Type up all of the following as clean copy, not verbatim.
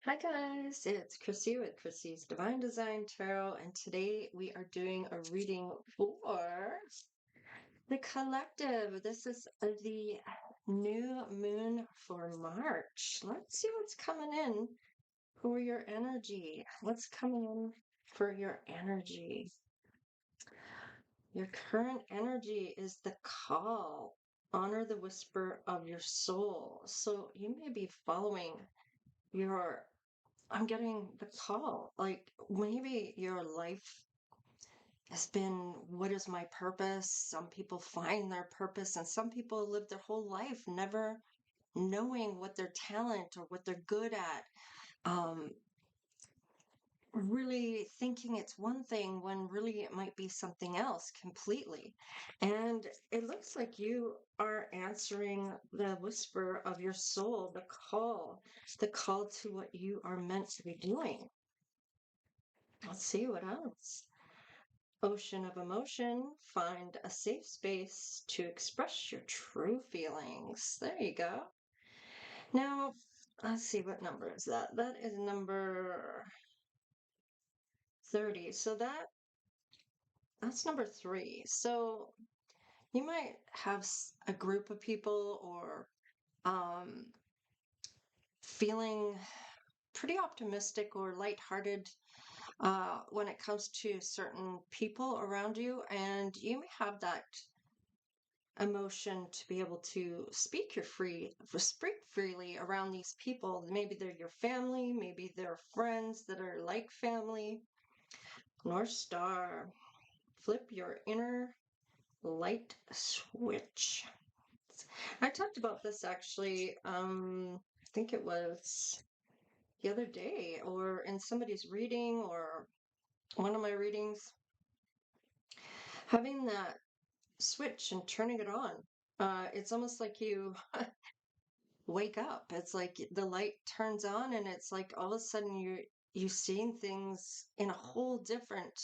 Hi guys, it's Chrissie with Chrissie's Divine Design Tarot, and today we are doing a reading for the collective. This is the new moon for March. Let's see what's coming in for your energy. What's coming in for your energy? Your current energy is the call. Honor the whisper of your soul. So you may be following your I'm getting the call. Like maybe your life has been, what is my purpose? Some people find their purpose, and some people live their whole life never knowing what their talent or what they're good at. Um, really thinking it's one thing when really it might be something else completely. And it looks like you are answering the whisper of your soul, the call to what you are meant to be doing. Let's see what else. Ocean of emotion, find a safe space to express your true feelings. There you go. Now, let's see, what number is that? That is number 30. So that's number 3. So you might have a group of people or um, feeling pretty optimistic or lighthearted when it comes to certain people around you, and you may have that emotion to be able to speak freely around these people. Maybe they're your family, maybe they're friends that are like family. North Star, flip your inner light switch. I talked about this actually, I think it was the other day or in somebody's reading or one of my readings, having that switch and turning it on. It's almost like you wake up. It's like the light turns on and it's like all of a sudden you're seeing things in a whole different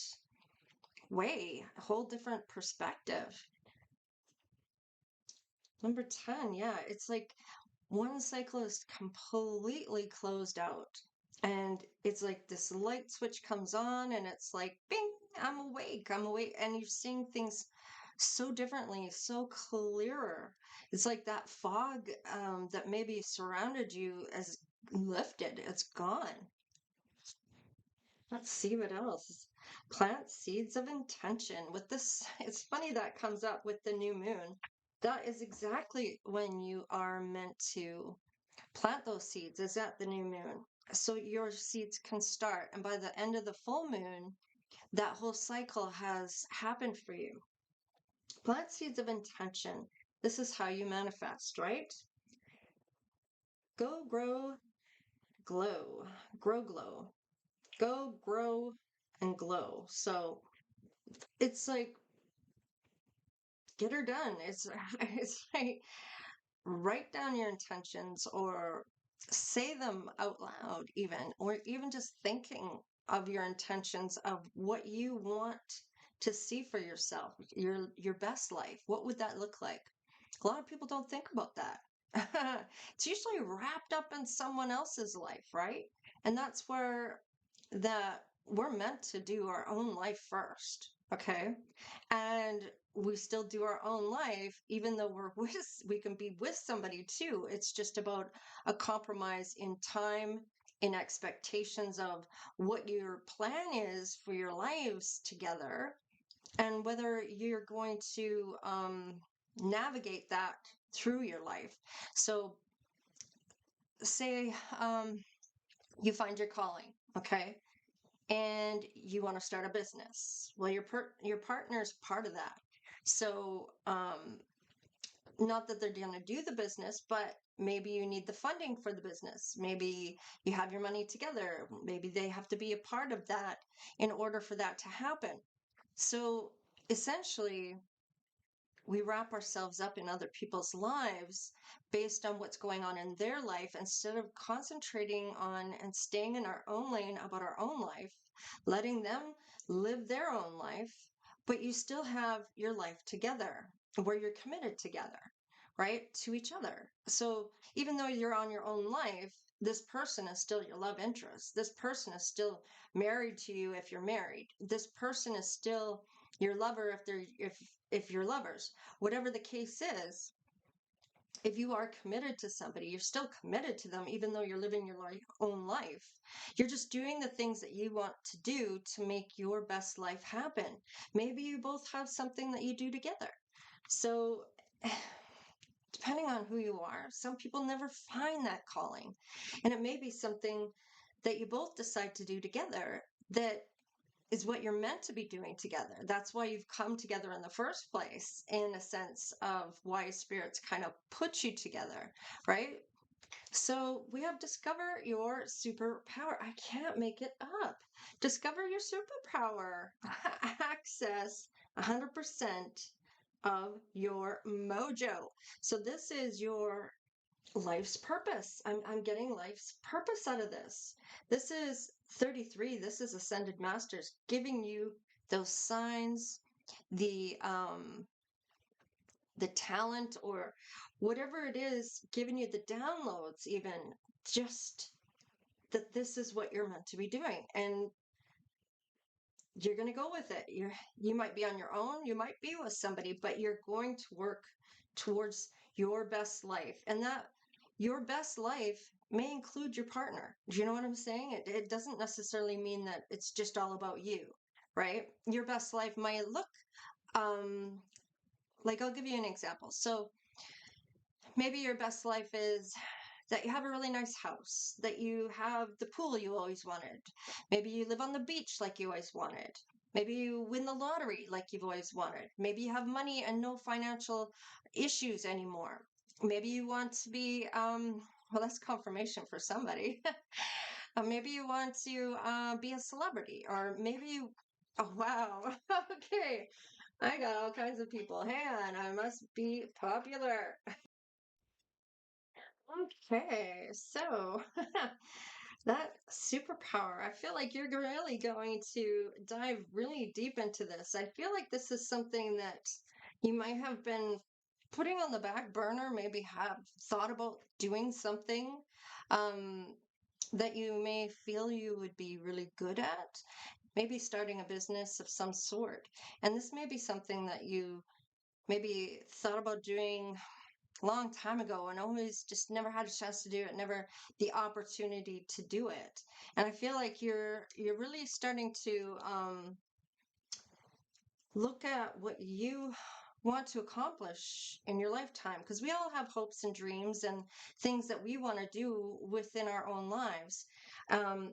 way, a whole different perspective. Number 10, yeah, it's like one cycle is completely closed out. And it's like this light switch comes on and it's like, bing, I'm awake. And you're seeing things so differently, so clearer. It's like that fog that maybe surrounded you as lifted, it's gone. Let's see what else. Plant seeds of intention. With this, it's funny that comes up with the new moon. That is exactly when you are meant to plant those seeds, is at the new moon. So your seeds can start. And by the end of the full moon, that whole cycle has happened for you. Plant seeds of intention. This is how you manifest, right? Go, grow, glow. Grow, glow. Go, grow, and glow. So it's like, get her done. It's like, write down your intentions or say them out loud, even, or even just thinking of your intentions of what you want to see for yourself, your best life. What would that look like? A lot of people don't think about that. It's usually wrapped up in someone else's life, right? And that's where that we're meant to do our own life first, okay? And we still do our own life, even though we can be with somebody too. It's just about a compromise in time, in expectations of what your plan is for your lives together, and whether you're going to navigate that through your life. So, say you find your calling, okay, and you want to start a business. Well, your partner's part of that. So, not that they're going to do the business, but maybe you need the funding for the business. Maybe you have your money together. Maybe they have to be a part of that in order for that to happen. So, essentially, we wrap ourselves up in other people's lives based on what's going on in their life instead of concentrating on and staying in our own lane about our own life, letting them live their own life, but you still have your life together where you're committed together. right? To each other. So even though you're on your own life, this person is still your love interest. This person is still married to you if you're married. This person is still your lover if you're lovers. Whatever the case is, if you are committed to somebody, you're still committed to them, even though you're living your own life. You're just doing the things that you want to do to make your best life happen. Maybe you both have something that you do together. So, depending on who you are, some people never find that calling. And it may be something that you both decide to do together that is what you're meant to be doing together. That's why you've come together in the first place, in a sense of why spirits kind of put you together, right? So we have discover your superpower. I can't make it up. Discover your superpower. Access 100% of your mojo. So this is your life's purpose. I'm getting life's purpose out of this. This is 33. This is Ascended Masters giving you those signs, the talent, or whatever it is, giving you the downloads, even just that this is what you're meant to be doing. And you're going to go with it. You might be on your own, you might be with somebody, but you're going to work towards your best life. And that your best life may include your partner. Do you know what I'm saying? It doesn't necessarily mean that it's just all about you, right? Your best life might look um like, I'll give you an example. So maybe your best life is that you have a really nice house, that you have the pool you always wanted. Maybe you live on the beach like you always wanted. Maybe you win the lottery like you've always wanted. Maybe you have money and no financial issues anymore. Maybe you want to be, well, that's confirmation for somebody. Maybe you want to be a celebrity, or maybe you, oh, wow. Okay. I got all kinds of people. Hang on, I must be popular. Okay, so that superpower, I feel like you're really going to dive really deep into this. I feel like this is something that you might have been putting on the back burner, maybe have thought about doing something um, that you may feel you would be really good at, maybe starting a business of some sort. And this may be something that you maybe thought about doing long time ago and always just never had a chance to do it, never the opportunity to do it. And I feel like you're really starting to look at what you want to accomplish in your lifetime, because we all have hopes and dreams and things that we want to do within our own lives.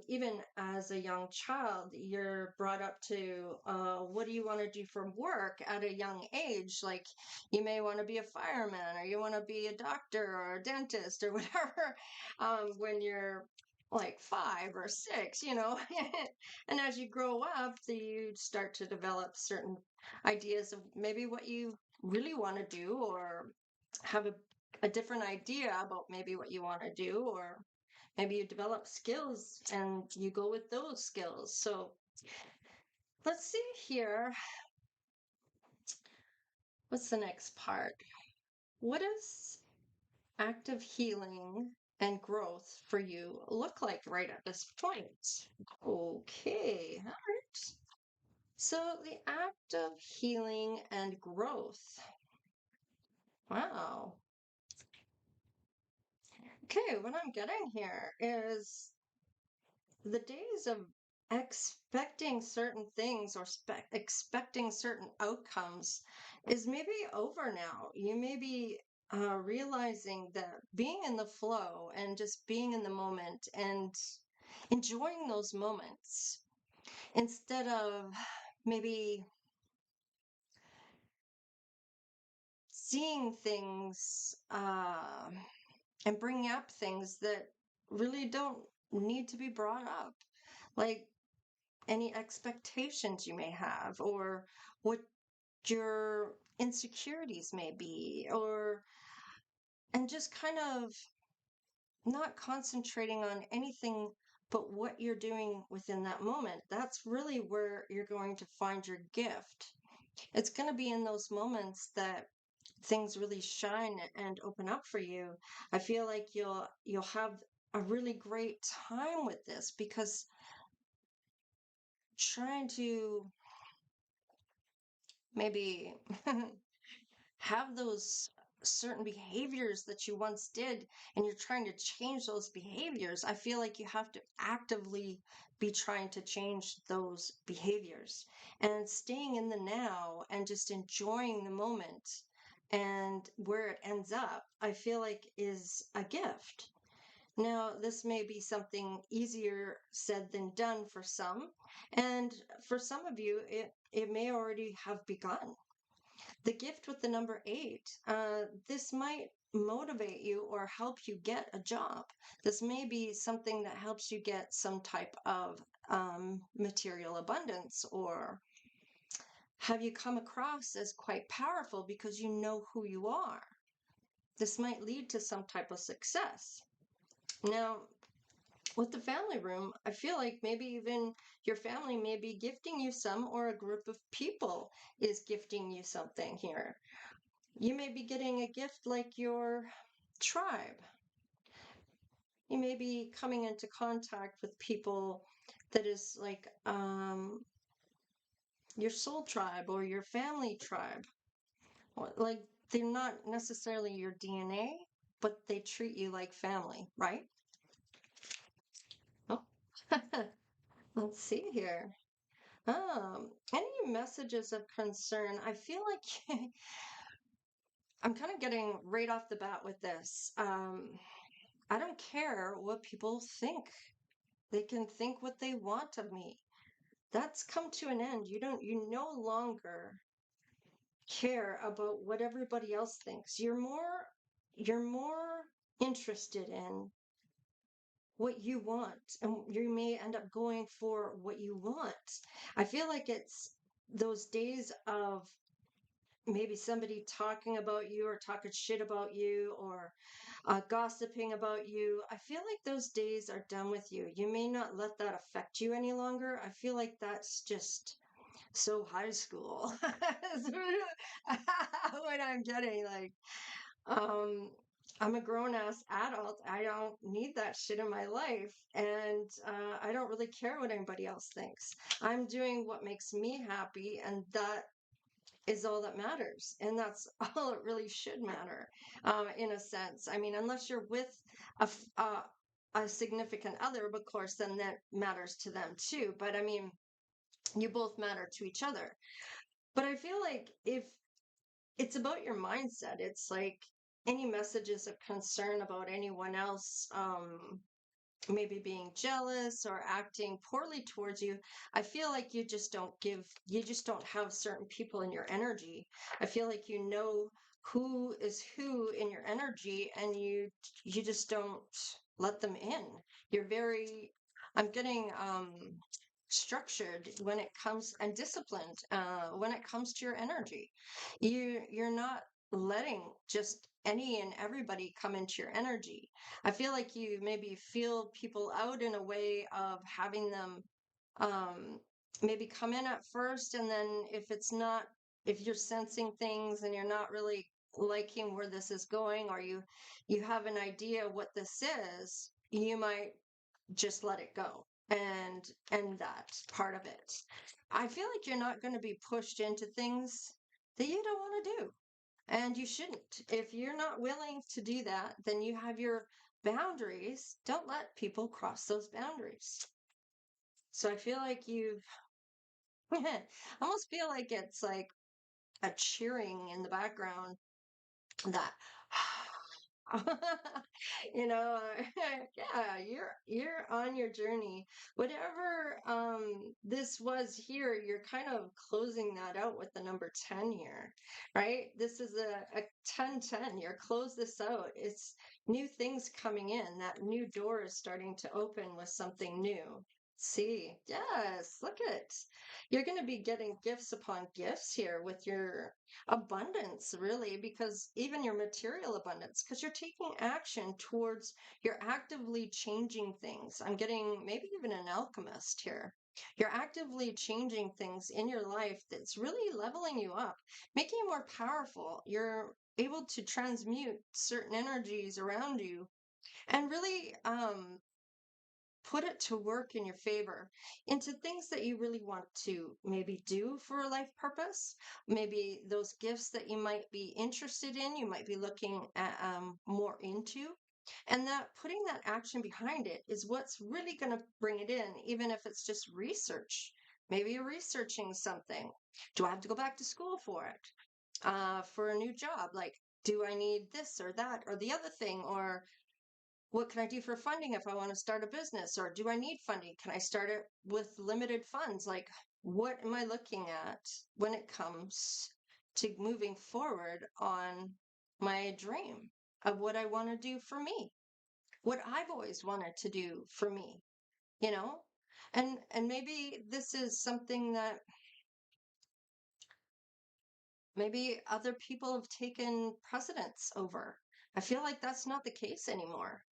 Even as a young child, you're brought up to what do you want to do for work at a young age? Like, you may want to be a fireman, or you want to be a doctor or a dentist or whatever, when you're like 5 or 6, you know. And as you grow up, you start to develop certain ideas of maybe what you really want to do, or have a different idea about maybe what you want to do, or maybe you develop skills and you go with those skills. So let's see here. What's the next part? What does active healing and growth for you look like right at this point? Okay, all right. So the act of healing and growth. Wow. Okay, what I'm getting here is the days of expecting certain things, or expecting certain outcomes is maybe over now. You may be realizing that being in the flow and just being in the moment and enjoying those moments, instead of maybe seeing things and bringing up things that really don't need to be brought up, like any expectations you may have, or what your insecurities may be, or and just kind of not concentrating on anything but what you're doing within that moment. That's really where you're going to find your gift. It's going to be in those moments that things really shine and open up for you. I feel like you'll have a really great time with this because trying to maybe have those certain behaviors that you once did and you're trying to change those behaviors, I feel like you have to actively be trying to change those behaviors and staying in the now and just enjoying the moment and where it ends up, I feel like is a gift. Now, this may be something easier said than done for some, and for some of you, it may already have begun. The gift with the number eight, this might motivate you or help you get a job. This may be something that helps you get some type of material abundance, or have you come across as quite powerful because you know who you are. This might lead to some type of success. Now, with the family room, I feel like maybe even your family may be gifting you some, or a group of people is gifting you something here. You may be getting a gift like your tribe. You may be coming into contact with people that is like your soul tribe or your family tribe. Like they're not necessarily your DNA, but they treat you like family, right? Oh, let's see here. Any messages of concern? I feel like I'm kind of getting right off the bat with this. I don't care what people think. They can think what they want of me. That's come to an end. You no longer care about what everybody else thinks. You're more interested in what you want, and you may end up going for what you want. I feel like it's those days of maybe somebody talking about you or talking shit about you or gossiping about you. I feel like those days are done with you. You may not let that affect you any longer. I feel like that's just so high school. What I'm getting, like, um, I'm a grown ass adult. I don't need that shit in my life. And I don't really care what anybody else thinks. I'm doing what makes me happy, and that is all that matters. And that's all it really should matter, in a sense. I mean, unless you're with a, a significant other, of course, then that matters to them too. But I mean, you both matter to each other. But I feel like if it's about your mindset, it's like any messages of concern about anyone else, maybe being jealous or acting poorly towards you, I feel like you just don't have certain people in your energy. I feel like you know who is who in your energy, and you just don't let them in. You're very, I'm getting structured when it comes, and disciplined when it comes to your energy. You're not letting just any and everybody come into your energy. I feel like you maybe feel people out in a way of having them um, maybe come in at first, and then if you're sensing things and you're not really liking where this is going, or you have an idea what this is, you might just let it go and end that part of it. I feel like you're not going to be pushed into things that you don't want to do. And you shouldn't. If you're not willing to do that, then you have your boundaries. Don't let people cross those boundaries. So I feel like you've, I almost feel like it's like a cheering in the background that, you know, yeah, you're on your journey. Whatever this was here, you're kind of closing that out with the number 10 here, right? This is a 10-10. You're close this out. It's new things coming in. That new door is starting to open with something new. See, yes, look at, you're going to be getting gifts upon gifts here with your abundance, really, because even your material abundance, because you're taking action towards, you're actively changing things. I'm getting maybe even an alchemist here. You're actively changing things in your life that's really leveling you up, making you more powerful. able to transmute certain energies around you and really put it to work in your favor into things that you really want to maybe do for a life purpose. Maybe those gifts that you might be interested in, you might be looking at more into. And that putting that action behind it is what's really going to bring it in, even if it's just research. Maybe you're researching something. Do I have to go back to school for it? For a new job? Like, do I need this or that or the other thing? Or what can I do for funding if I want to start a business? Or do I need funding? Can I start it with limited funds? Like, what am I looking at when it comes to moving forward on my dream of what I want to do for me? What I've always wanted to do for me, you know? And maybe this is something that maybe other people have taken precedence over. I feel like that's not the case anymore.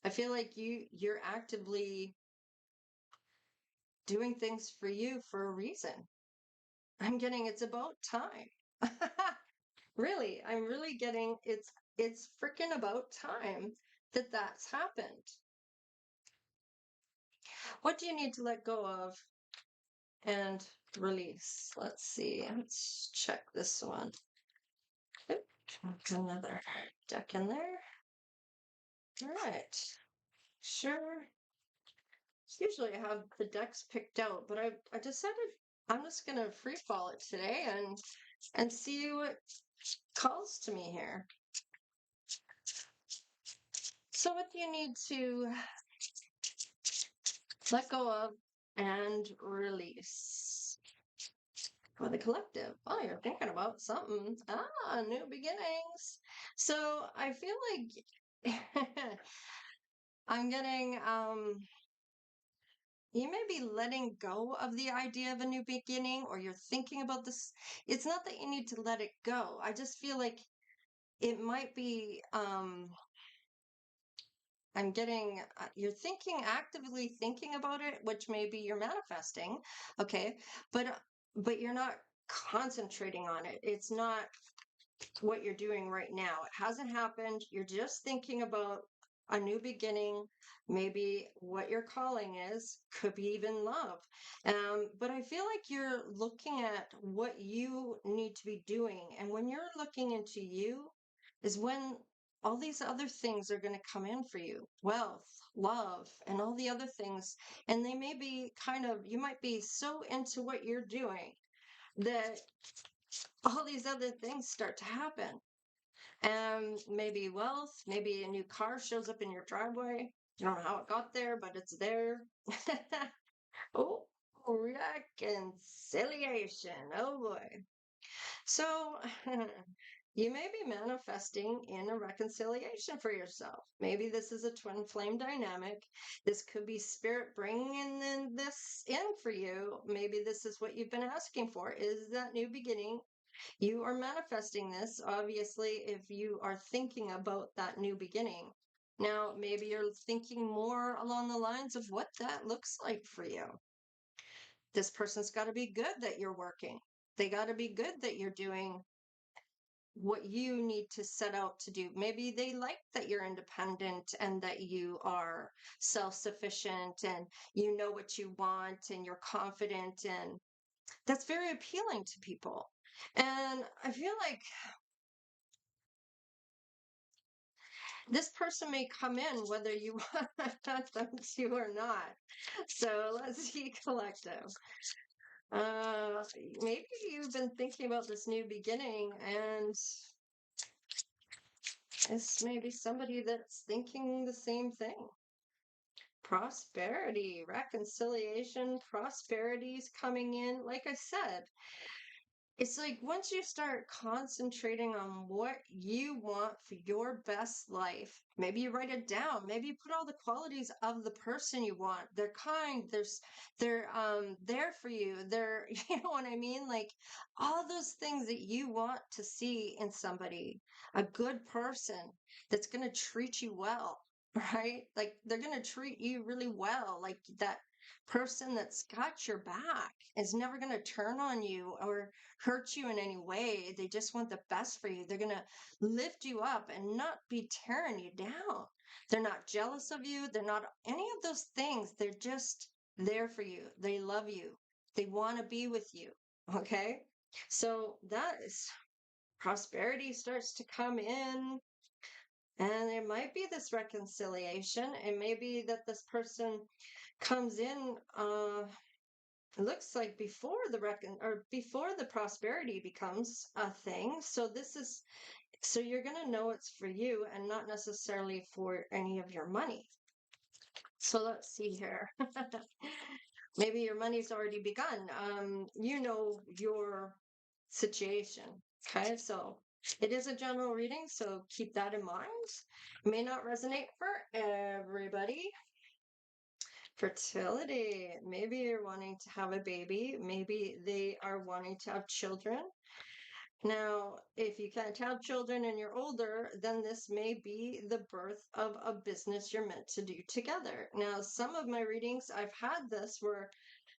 I feel like you're actively doing things for you for a reason. I'm getting it's about time. Really, I'm really getting it's freaking about time that that's happened. What do you need to let go of and release? Let's see. Let's check this one. Oop, another deck in there. All right. Sure. Usually I have the decks picked out, but I decided I'm just gonna free fall it today and see what calls to me here. So what do you need to let go of and release? For the collective. Oh, you're thinking about something. Ah, new beginnings. So I feel like I'm getting you may be letting go of the idea of a new beginning, or you're thinking about this. It's not that you need to let it go. I just feel like it might be I'm getting you're thinking actively thinking about it, which maybe you're manifesting, okay? But you're not concentrating on it. It's not what you're doing right now. It hasn't happened. You're just thinking about a new beginning, maybe what your calling is, could be even love. But I feel like you're looking at what you need to be doing. And when you're looking into you, is when all these other things are going to come in for you, wealth, love, and all the other things. And they may be kind of, you might be so into what you're doing that all these other things start to happen. And maybe wealth, maybe a new car shows up in your driveway. You don't know how it got there, but it's there. Oh, reconciliation. Oh boy. So you may be manifesting in a reconciliation for yourself. Maybe this is a twin flame dynamic. This could be spirit bringing in this in for you. Maybe this is what you've been asking for, is that new beginning. You are manifesting this, obviously, if you are thinking about that new beginning. Now, maybe you're thinking more along the lines of what that looks like for you. This person's got to be good that you're working. They got to be good that you're doing what you need to set out to do. Maybe they like that you're independent and that you are self-sufficient and you know what you want and you're confident, and that's very appealing to people. And I feel like this person may come in whether you want them to or not. So let's see, collective. Uh, Maybe you've been thinking about this new beginning, and it's maybe somebody that's thinking the same thing. Prosperity, reconciliation, prosperity's coming in. Like I said, it's like once you start concentrating on what you want for your best life, maybe you write it down, maybe you put all the qualities of the person you want. They're kind, they're there for you. They're you know what I mean? Like all those things that you want to see in somebody, a good person that's going to treat you well, right? Like they're going to treat you really well, like that person that's got your back, is never going to turn on you or hurt you in any way. They just want the best for you. They're going to lift you up and not be tearing you down. They're not jealous of you. They're not any of those things. They're just there for you. They love you. They want to be with you. Okay. So that is prosperity starts to come in. And there might be this reconciliation. It may be that this person comes in, it looks like before before the prosperity becomes a thing. So you're going to know it's for you and not necessarily for any of your money. So let's see here. Maybe your money's already begun. You know your situation. Okay, so it is a general reading, so keep that in mind. It may not resonate for everybody. Fertility. Maybe you're wanting to have a baby. Maybe they are wanting to have children. Now, if you can't have children and you're older, then this may be the birth of a business you're meant to do together. Now, some of my readings, I've had this where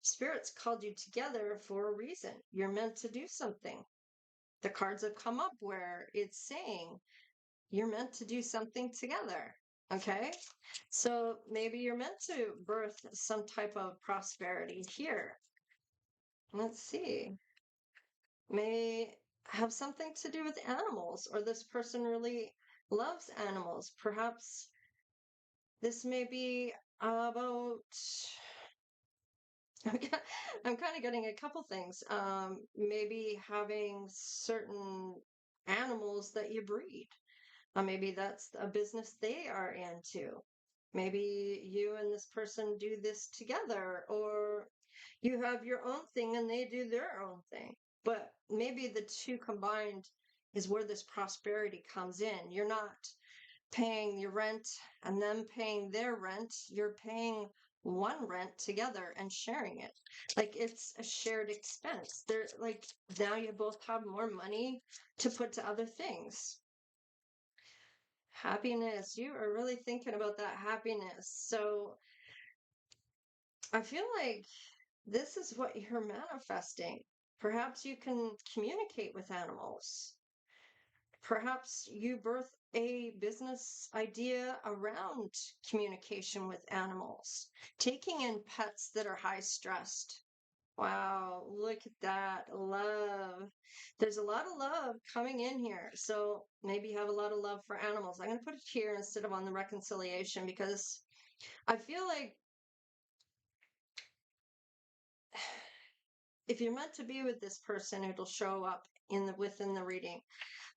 spirits called you together for a reason. You're meant to do something. The cards have come up where it's saying you're meant to do something together. Okay. So maybe you're meant to birth some type of prosperity here. Let's see. May have something to do with animals, or this person really loves animals. Perhaps this may be about, I'm kind of getting a couple things. Maybe having certain animals that you breed. Maybe that's a business they are into. Maybe you and this person do this together, or you have your own thing and they do their own thing. But maybe the two combined is where this prosperity comes in. You're not paying your rent and them paying their rent. You're paying one rent together and sharing it. Like it's a shared expense. They're like now you both have more money to put to other things. Happiness. You are really thinking about that happiness. So I feel like this is what you're manifesting. Perhaps you can communicate with animals. Perhaps you birth a business idea around communication with animals, taking in pets that are high stressed. Wow, look at that. Love. There's a lot of love coming in here. So maybe you have a lot of love for animals. I'm going to put it here instead of on the reconciliation because I feel like if you're meant to be with this person, it'll show up within the reading.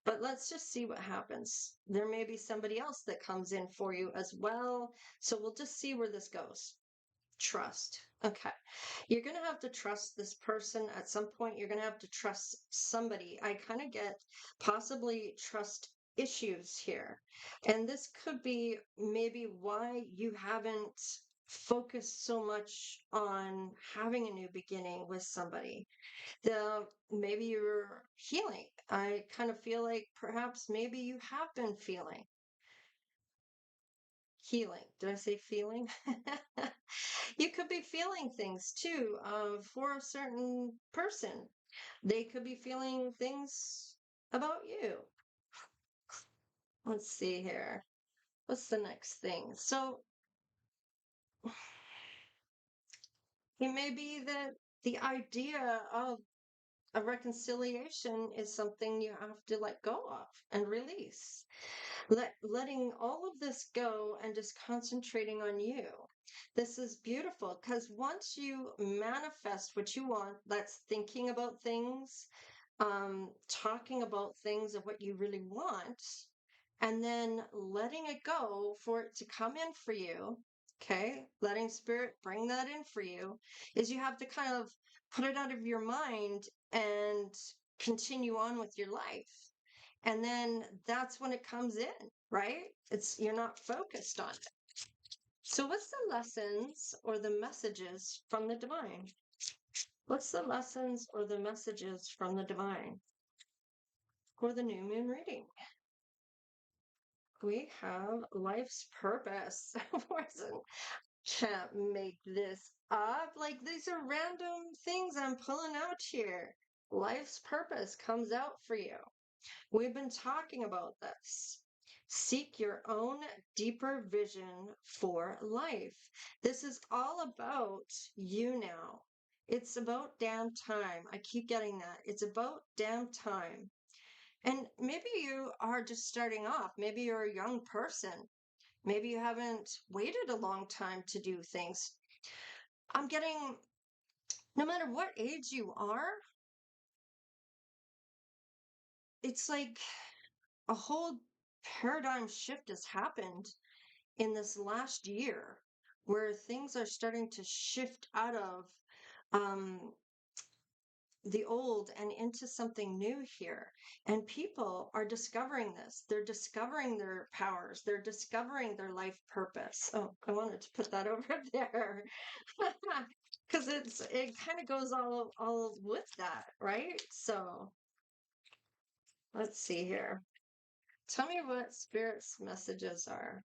But let's just see what happens. There may be somebody else that comes in for you as well. So we'll just see where this goes. Trust. Okay. You're going to have to trust this person at some point. You're going to have to trust somebody. I kind of get possibly trust issues here. And this could be maybe why you haven't focused so much on having a new beginning with somebody. Maybe you're healing. I kind of feel like perhaps maybe you have been feeling healing. Did I say feeling? You could be feeling things too for a certain person. They could be feeling things about you. Let's see here. What's the next thing? So it may be that the idea of a reconciliation is something you have to let go of and release. Letting all of this go and just concentrating on you. This is beautiful because once you manifest what you want, that's thinking about things, talking about things of what you really want, and then letting it go for it to come in for you. Okay, letting spirit bring that in for you is you have to kind of put it out of your mind and continue on with your life. And then that's when it comes in, right? You're not focused on it. So what's the lessons or the messages from the divine? What's the lessons or the messages from the divine for the new moon reading? We have life's purpose. Can't make this up. Like these are random things I'm pulling out here. Life's purpose comes out for you. We've been talking about this. Seek your own deeper vision for life. This is all about you now. It's about damn time. I keep getting that. It's about damn time. And maybe you are just starting off. Maybe you're a young person. Maybe you haven't waited a long time to do things. I'm getting, no matter what age you are, it's like a whole paradigm shift has happened in this last year where things are starting to shift out of um, the old and into something new here. And people are discovering this. They're discovering their powers. They're discovering their life purpose. Oh, I wanted to put that over there because it kind of goes all with that, right? So let's see here. Tell me what spirit's messages are.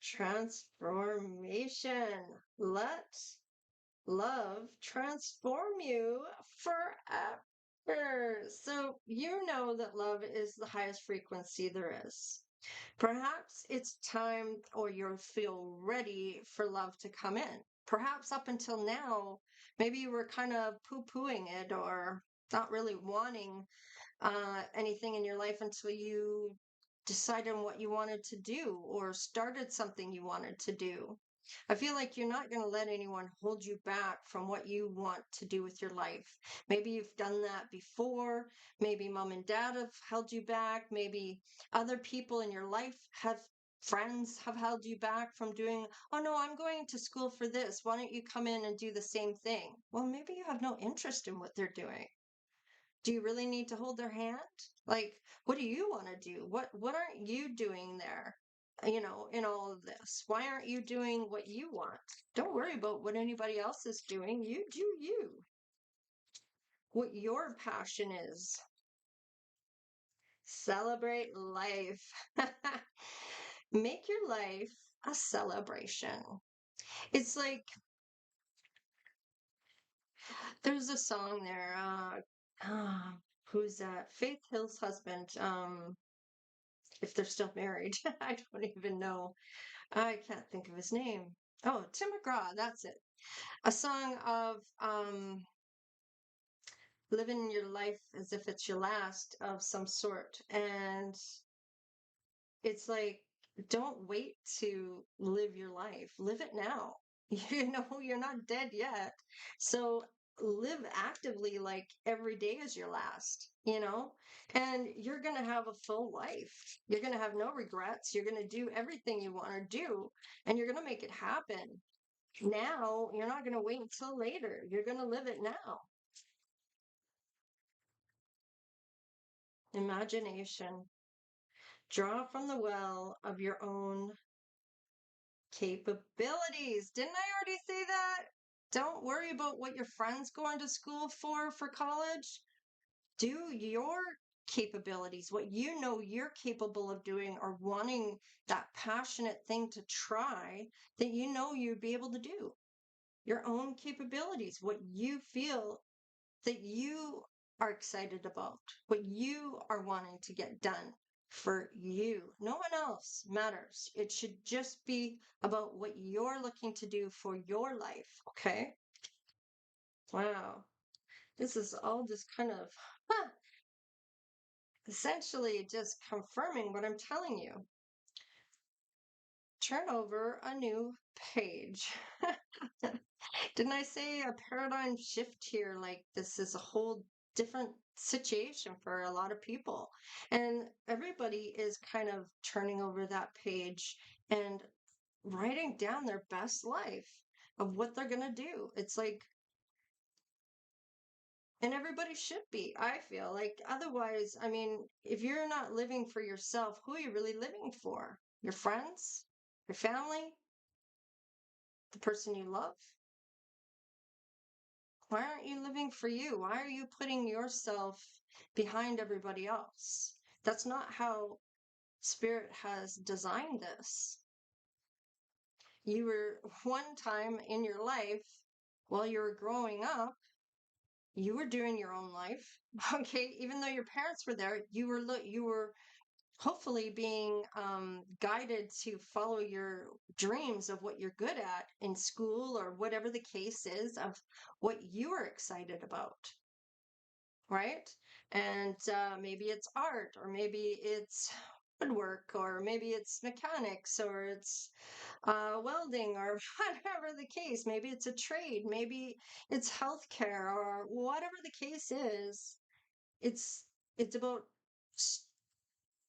Transformation. Let love transform you forever. So you know that love is the highest frequency there is. Perhaps it's time or you feel ready for love to come in. Perhaps up until now, maybe you were kind of poo-pooing it or not really wanting anything in your life until you decided on what you wanted to do or started something you wanted to do. I feel like you're not going to let anyone hold you back from what you want to do with your life. Maybe you've done that before. Maybe mom and dad have held you back. Maybe other people in your life have friends have held you back from doing, oh no, I'm going to school for this. Why don't you come in and do the same thing? Well, maybe you have no interest in what they're doing. Do you really need to hold their hand? Like, what do you want to do? What aren't you doing there? In all of this. Why aren't you doing what you want? Don't worry about what anybody else is doing. You do you. What your passion is. Celebrate life. Make your life a celebration. It's like there's a song there. Who's that? Faith Hill's husband. If they're still married. I don't even know. I can't think of his name. Oh, Tim McGraw, that's it. A song of living your life as if it's your last of some sort. And it's like, don't wait to live your life. Live it now. You're not dead yet. So live actively like every day is your last, and you're going to have a full life. You're going to have no regrets. You're going to do everything you want to do and you're going to make it happen. Now, you're not going to wait until later. You're going to live it now. Imagination. Draw from the well of your own capabilities. Didn't I already say that? Don't worry about what your friend's going to school for college. Do your capabilities, what you know you're capable of doing or wanting that passionate thing to try that you know you'd be able to do. Your own capabilities, what you feel that you are excited about, what you are wanting to get done for you. No one else matters. It should just be about what you're looking to do for your life. Okay. Wow. This is all just kind of essentially just confirming what I'm telling you. Turn over a new page. Didn't I say a paradigm shift here? Like this is a whole different situation for a lot of people. And everybody is kind of turning over that page and writing down their best life of what they're going to do. It's like, and everybody should be, I feel like. Otherwise, I mean, if you're not living for yourself, who are you really living for? Your friends? Your family? The person you love? Why aren't you living for you? Why are you putting yourself behind everybody else? That's not how Spirit has designed this. You were one time in your life while you were growing up, you were doing your own life. Okay, even though your parents were there, you were hopefully being guided to follow your dreams of what you're good at in school or whatever the case is of what you are excited about, right? And maybe it's art, or maybe it's woodwork, or maybe it's mechanics, or it's welding, or whatever the case. Maybe it's a trade, maybe it's healthcare, or whatever the case is. It's it's about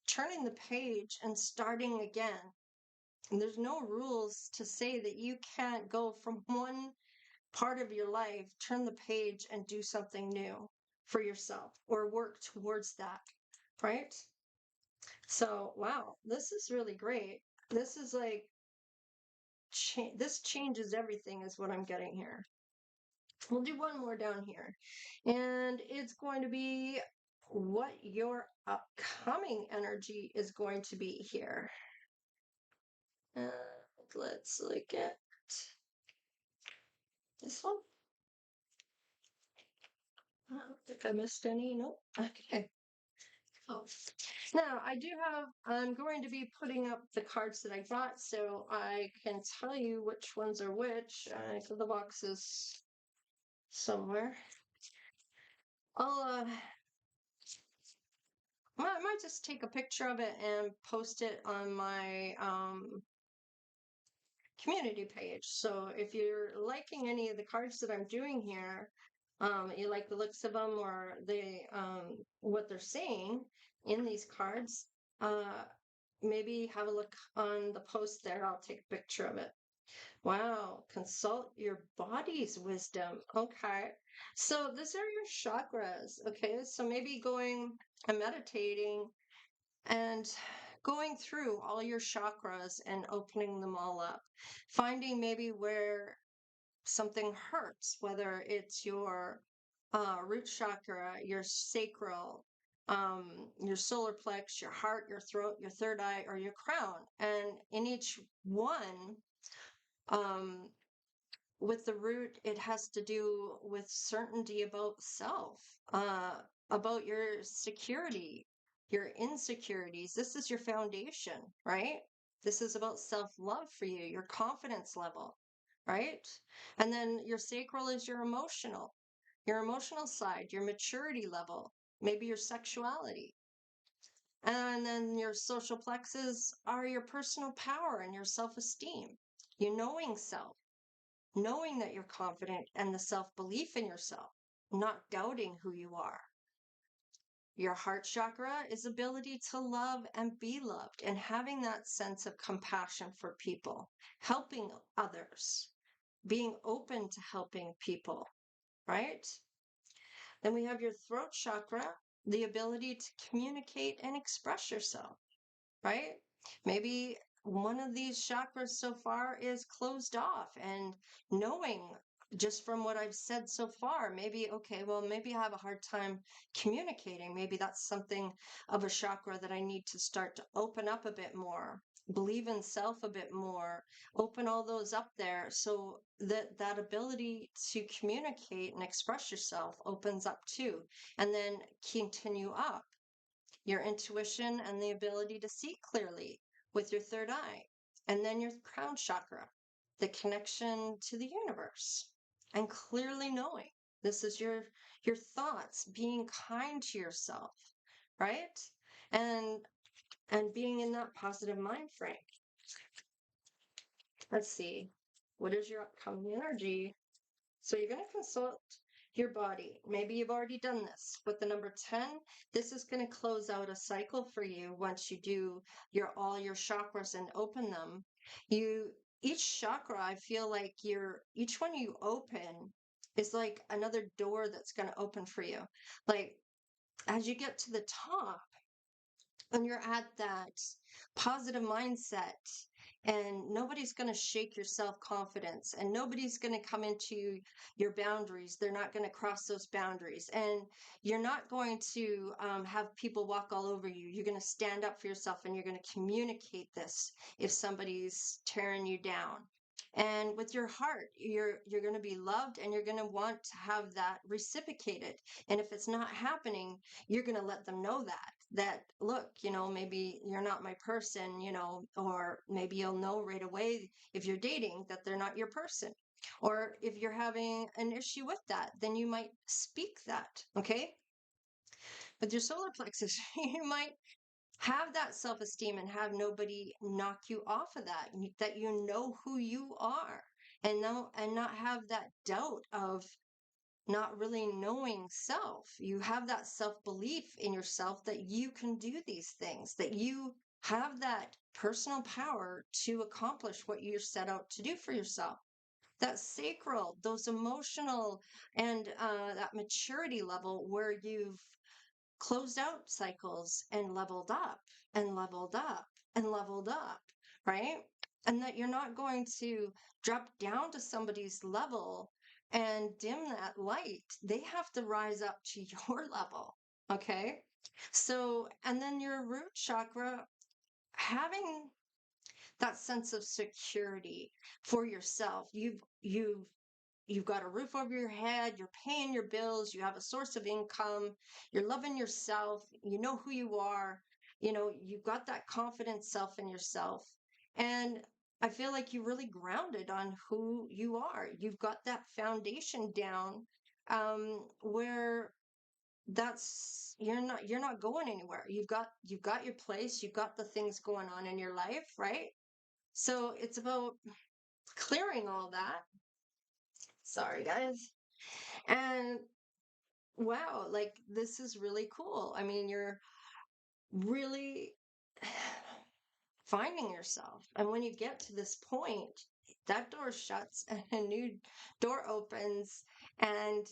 turning the page and starting again. And there's no rules to say that you can't go from one part of your life, turn the page and do something new for yourself or work towards that, right? So, wow, this is really great. This is like, this changes everything, is what I'm getting here. We'll do one more down here, and it's going to be what your upcoming energy is going to be here. Uh, let's look at this one. I don't think I missed any. Nope. Okay. Oh. Now, I'm going to be putting up the cards that I got so I can tell you which ones are which. The box is somewhere. I'll, I might just take a picture of it and post it on my community page. So if you're liking any of the cards that I'm doing here, you like the looks of them or what they're saying in these cards, maybe have a look on the post there. I'll take a picture of it. Wow, consult your body's wisdom. Okay. So these are your chakras. Okay. So maybe going and meditating and going through all your chakras and opening them all up, finding maybe where something hurts, whether it's your root chakra, your sacral, your solar plex, your heart, your throat, your third eye, or your crown. And in each one, um, with the root, it has to do with certainty about self, about your security, your insecurities. This is your foundation, right? This is about self love for you, your confidence level, right? And then your sacral is your emotional side, your maturity level, maybe your sexuality. And then your social plexus are your personal power and your self esteem, your knowing self, knowing that you're confident, and the self belief in yourself, not doubting who you are. Your heart chakra is ability to love and be loved, and having that sense of compassion for people, helping others, being open to helping people, right? Then we have your throat chakra, the ability to communicate and express yourself, right? Maybe one of these chakras so far is closed off, and knowing just from what I've said so far, maybe, okay, well, maybe I have a hard time communicating. Maybe that's something of a chakra that I need to start to open up a bit more, believe in self a bit more, open all those up there so that that ability to communicate and express yourself opens up too, and then continue up your intuition and the ability to see clearly with your third eye, and then your crown chakra, the connection to the universe and clearly knowing. This is your thoughts, being kind to yourself, right? And being in that positive mind frame. Let's see. What is your upcoming energy? So you're going to consult your body. Maybe you've already done this. With the number 10, this is going to close out a cycle for you once you do all your chakras and open them. Each chakra, I feel like each one you open is like another door that's going to open for you. Like as you get to the top, and you're at that positive mindset, and nobody's going to shake your self-confidence, and nobody's going to come into your boundaries. They're not going to cross those boundaries, and you're not going to have people walk all over you. You're going to stand up for yourself, and you're going to communicate this if somebody's tearing you down. And with your heart, you're going to be loved, and you're going to want to have that reciprocated. And if it's not happening, you're going to let them know that look, maybe you're not my person, or maybe you'll know right away if you're dating that they're not your person. Or if you're having an issue with that, then you might speak that, okay? With your solar plexus, you might have that self-esteem and have nobody knock you off of that you know who you are, and not have that doubt of not really knowing self. You have that self-belief in yourself that you can do these things, that you have that personal power to accomplish what you're set out to do for yourself. That sacral, those emotional, and that maturity level where you've closed out cycles and leveled up and leveled up and leveled up, right? And that you're not going to drop down to somebody's level and dim that light. They have to rise up to your level, okay? So, and then your root chakra, having that sense of security for yourself. You've got a roof over your head, you're paying your bills, you have a source of income, you're loving yourself, you know who you are, you've got that confident self in yourself. And I feel like you're really grounded on who you are. You've got that foundation down, where that's you're not going anywhere. You've got your place, you've got the things going on in your life, right? So it's about clearing all that. Sorry, guys. And wow, like this is really cool. I mean, you're really finding yourself. And when you get to this point, that door shuts and a new door opens, and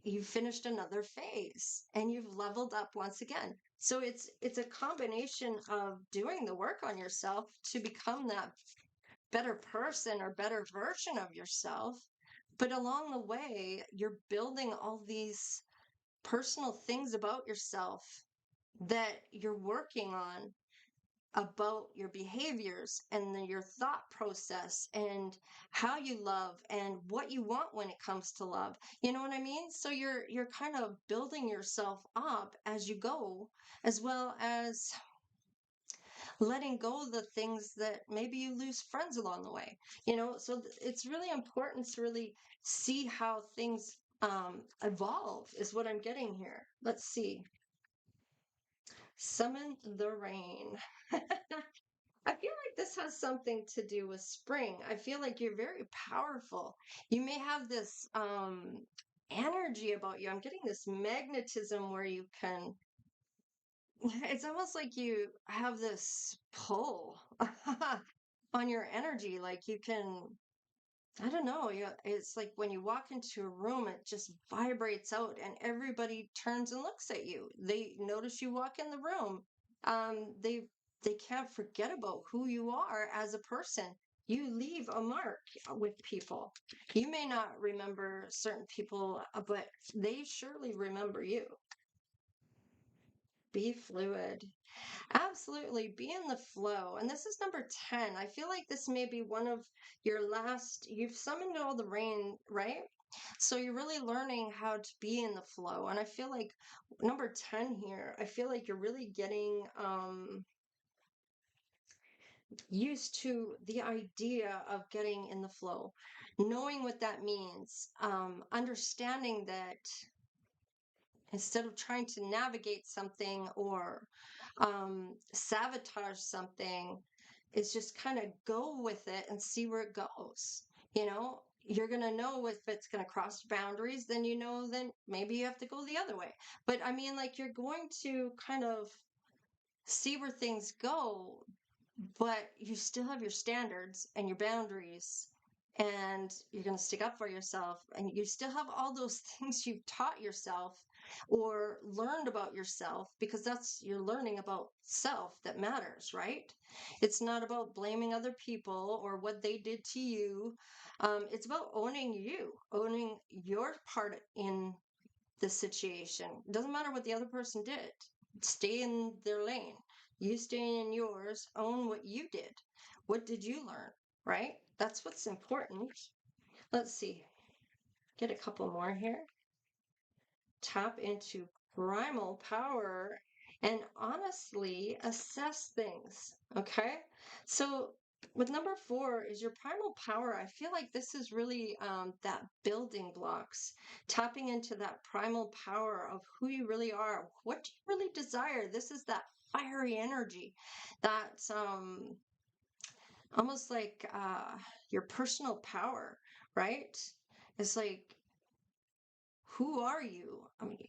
you've finished another phase and you've leveled up once again. So it's a combination of doing the work on yourself to become that better person or better version of yourself. But along the way, you're building all these personal things about yourself that you're working on, about your behaviors and your thought process and how you love and what you want when it comes to love. You know what I mean? So you're kind of building yourself up as you go, as well as letting go of the things that maybe you lose friends along the way. So it's really important to really see how things evolve, is what I'm getting here. Let's see. Summon the rain. I feel like this has something to do with spring. I feel like you're very powerful. You may have this energy about you. I'm getting this magnetism where you can, it's almost like you have this pull on your energy. Like you can, I don't know, it's like when you walk into a room, it just vibrates out and everybody turns and looks at you. They notice you walk in the room. They can't forget about who you are as a person. You leave a mark with people. You may not remember certain people, but they surely remember you. Be fluid. Absolutely. Be in the flow. And this is number 10. I feel like this may be one of your last, you've summoned all the rain, right? So you're really learning how to be in the flow. And I feel like number 10 here, I feel like you're really getting used to the idea of getting in the flow, knowing what that means, understanding that instead of trying to navigate something or sabotage something, is just kind of go with it and see where it goes. You're going to know if it's going to cross boundaries, then maybe you have to go the other way. But I mean, like, you're going to kind of see where things go, but you still have your standards and your boundaries, and you're going to stick up for yourself, and you still have all those things you've taught yourself or learned about yourself, because that's you're learning about self that matters, right? It's not about blaming other people or what they did to you. It's about owning your part in the situation. It doesn't matter what the other person did. Stay in their lane. You stay in yours, own what you did. What did you learn, right? that's what's important. Let's see, get a couple more here. Tap into primal power and honestly assess things. Okay. So, with number four is your primal power. I feel like this is really that building blocks, tapping into that primal power of who you really are, what do you really desire. This is that fiery energy that's almost like your personal power, right? It's like, who are you? I mean,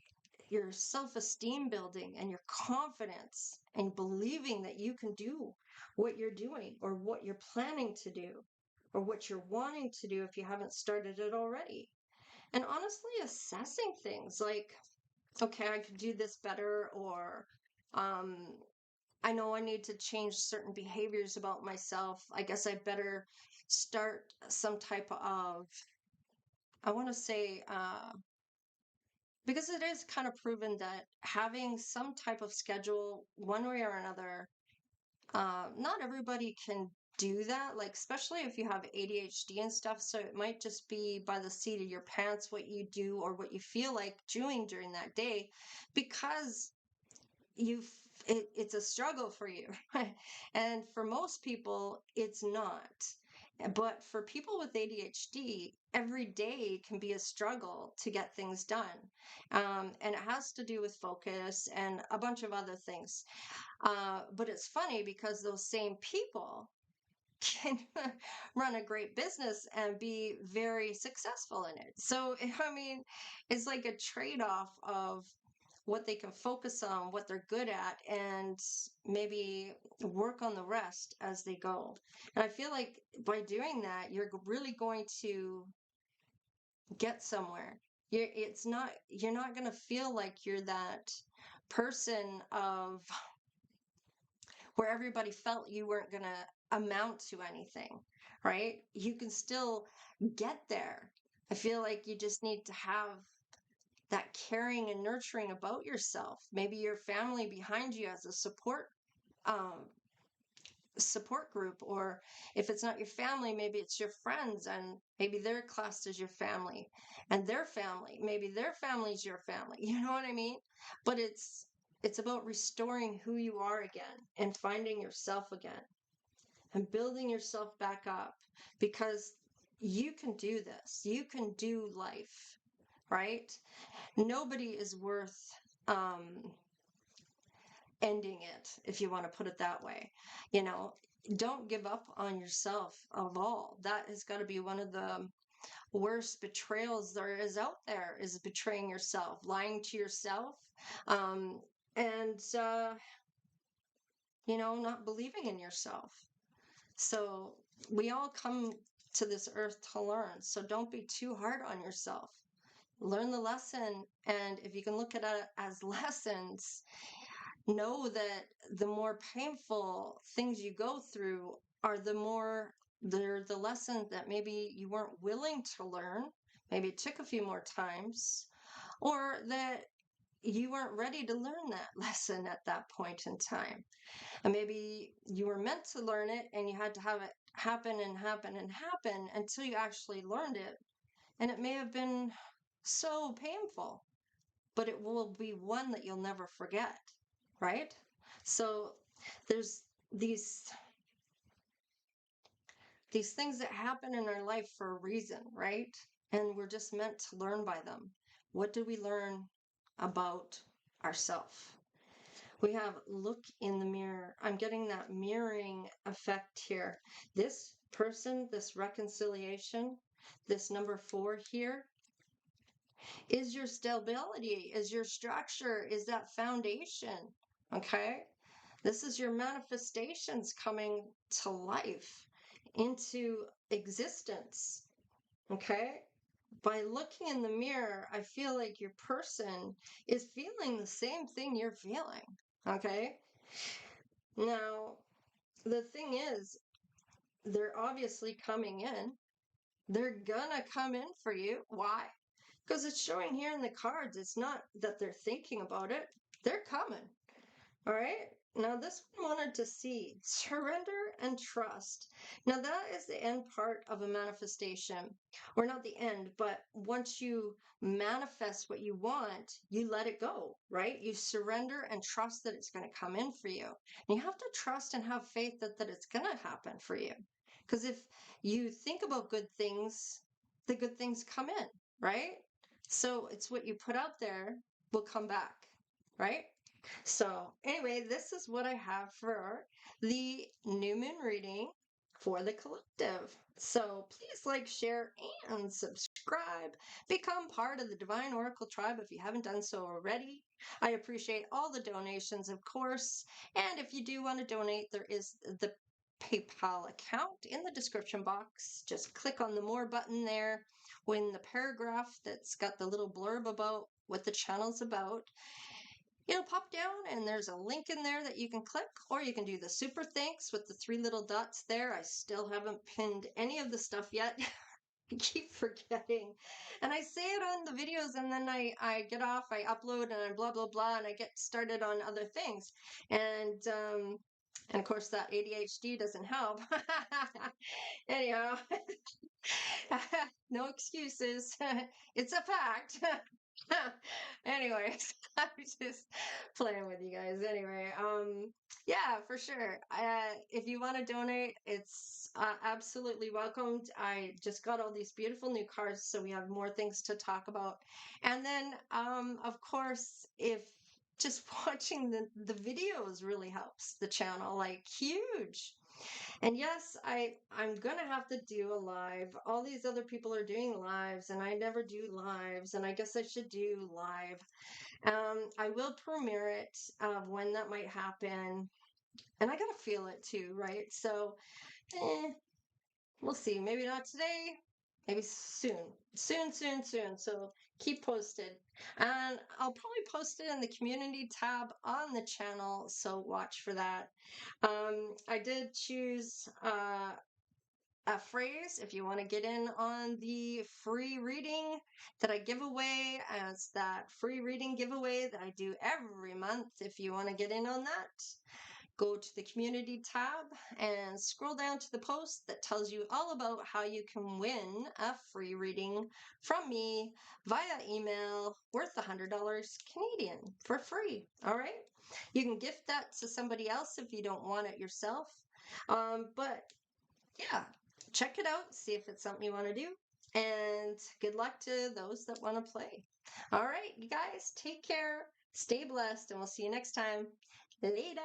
your self esteem building and your confidence and believing that you can do what you're doing or what you're planning to do or what you're wanting to do if you haven't started it already. And honestly, assessing things like, okay, I could do this better, or um, I know I need to change certain behaviors about myself. I guess I better start some type of, I want to say, because it is kind of proven that having some type of schedule one way or another, not everybody can do that, like especially if you have ADHD and stuff. So it might just be by the seat of your pants what you do or what you feel like doing during that day, because it's a struggle for you. And for most people it's not, but for people with ADHD, every day can be a struggle to get things done. And it has to do with focus and a bunch of other things. But it's funny because those same people can run a great business and be very successful in it. So, I mean, it's like a trade off of what they can focus on, what they're good at, and maybe work on the rest as they go. And I feel like by doing that, you're really going to get somewhere. You're not going to feel like you're that person of where everybody felt you weren't going to amount to anything, right? You can still get there. I feel like you just need to have that caring and nurturing about yourself. Maybe your family behind you as a um, support group, or if it's not your family, maybe it's your friends, and maybe they're classed as your family, and their family, maybe their family's your family. You know what I mean? But it's about restoring who you are again and finding yourself again and building yourself back up, because you can do this. You can do life, right? Nobody is worth ending it, if you want to put it that way. You know, don't give up on yourself of all. That has got to be one of the worst betrayals there is out there, is betraying yourself, lying to yourself, um, and not believing in yourself. So we all come to this earth to learn. So don't be too hard on yourself. Learn the lesson, and if you can look at it as lessons, know that the more painful things you go through are they're the lessons that maybe you weren't willing to learn. Maybe it took a few more times, or that you weren't ready to learn that lesson at that point in time. And maybe you were meant to learn it and you had to have it happen and happen and happen until you actually learned it. And it may have been so painful, but it will be one that you'll never forget, right? So there's these these things that happen in our life for a reason, right? And we're just meant to learn by them. What do we learn about ourselves? We have look in the mirror. I'm getting that mirroring effect here. This person, this reconciliation, this number four here, is your stability, is your structure, is that foundation. Okay? This is your manifestations coming to life, into existence. Okay? By looking in the mirror, I feel like your person is feeling the same thing you're feeling. Okay? Now, the thing is, they're obviously coming in. They're gonna come in for you. Why? Because it's showing here in the cards. It's not that they're thinking about it. They're coming. All right? Now, this one wanted to see surrender and trust. Now, that is the end part of a manifestation, or not the end, but once you manifest what you want, you let it go, right? You surrender and trust that it's going to come in for you. And you have to trust and have faith that it's going to happen for you. Because if you think about good things, the good things come in, right? So it's what you put out there will come back, right? So, anyway, this is what I have for the new moon reading for the collective. So, please like, share, and subscribe. Become part of the Divine Oracle tribe if you haven't done so already. I appreciate all the donations, of course. And if you do want to donate, there is the PayPal account in the description box. Just click on the more button there when the paragraph that's got the little blurb about what the channel's about. It'll pop down and there's a link in there that you can click, or you can do the super thanks with the 3 little dots there. I still haven't pinned any of the stuff yet. I keep forgetting. And I say it on the videos and then I get off, I upload and I blah, blah, blah, and I get started on other things. And of course that ADHD doesn't help. Anyhow, no excuses. It's a fact. Anyways, I'm just playing with you guys. Anyway, yeah, for sure. If you want to donate, it's absolutely welcomed. I just got all these beautiful new cards, so we have more things to talk about. And then, of course, if just watching the videos really helps the channel, like huge. And yes, I'm gonna have to do a live. All these other people are doing lives, and I never do lives, and I guess I should do live. I will premiere it when that might happen, and I gotta feel it too, right? So, we'll see. Maybe not today. Maybe soon. Soon, soon, soon. So keep posted. And I'll probably post it in the community tab on the channel. So watch for that. I did choose a phrase if you want to get in on the free reading that I give away, as that free reading giveaway that I do every month. If you want to get in on that, go to the community tab and scroll down to the post that tells you all about how you can win a free reading from me via email worth $100 Canadian for free. All right. You can gift that to somebody else if you don't want it yourself. But yeah, check it out, see if it's something you want to do. And good luck to those that want to play. All right, you guys, take care, stay blessed, and we'll see you next time. Later.